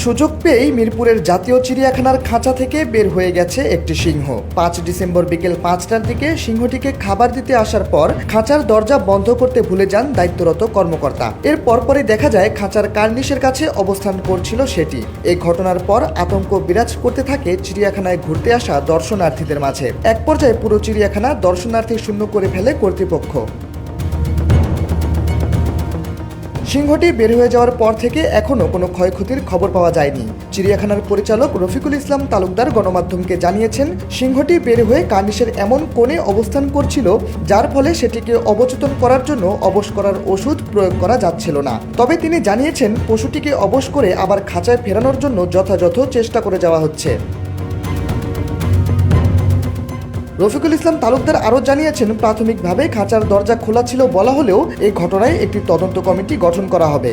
সুযোগ পেয়েই মিরপুরের জাতীয় চিড়িয়াখানার খাঁচা থেকে বের হয়ে গেছে একটি সিংহ। 5 ডিসেম্বর বিকেল 5টার দিকে সিংহটিকে খাবার দিতে আসার পর খাঁচার দরজা বন্ধ করতে ভুলে যান দায়িত্বরত কর্মকর্তা। এর পরপরই দেখা যায় খাঁচার কার্নিশের কাছে অবস্থান করছিল সেটি। এই ঘটনার পর আতঙ্ক বিরাজ করতে থাকে চিড়িয়াখানায় ঘুরতে আসা দর্শনার্থীদের মাঝে। এক পর্যায়ে পুরো চিড়িয়াখানা দর্শনার্থী শূন্য করে ফেলে কর্তৃপক্ষ। সিংহটি বের হয়ে যাওয়ার পর থেকে এখনও কোনো ক্ষয়ক্ষতির খবর পাওয়া যায়নি। চিড়িয়াখানার পরিচালক রফিকুল ইসলাম তালুকদার গণমাধ্যমকে জানিয়েছেন, সিংহটি বের হয়ে কার্নিশের এমন কোণে অবস্থান করছিল যার ফলে সেটিকে অবচেতন করার জন্য অবশ করার ওষুধ প্রয়োগ করা যাচ্ছিল না। তবে তিনি জানিয়েছেন, পশুটিকে অবশ করে আবার খাঁচায় ফেরানোর জন্য যথাযথ চেষ্টা করে যাওয়া হচ্ছে। রফিকুল ইসলাম তালুকদার আরও জানিয়েছেন, প্রাথমিকভাবে খাঁচার দরজা খোলা ছিল বলা হলেও এই ঘটনায় একটি তদন্ত কমিটি গঠন করা হবে।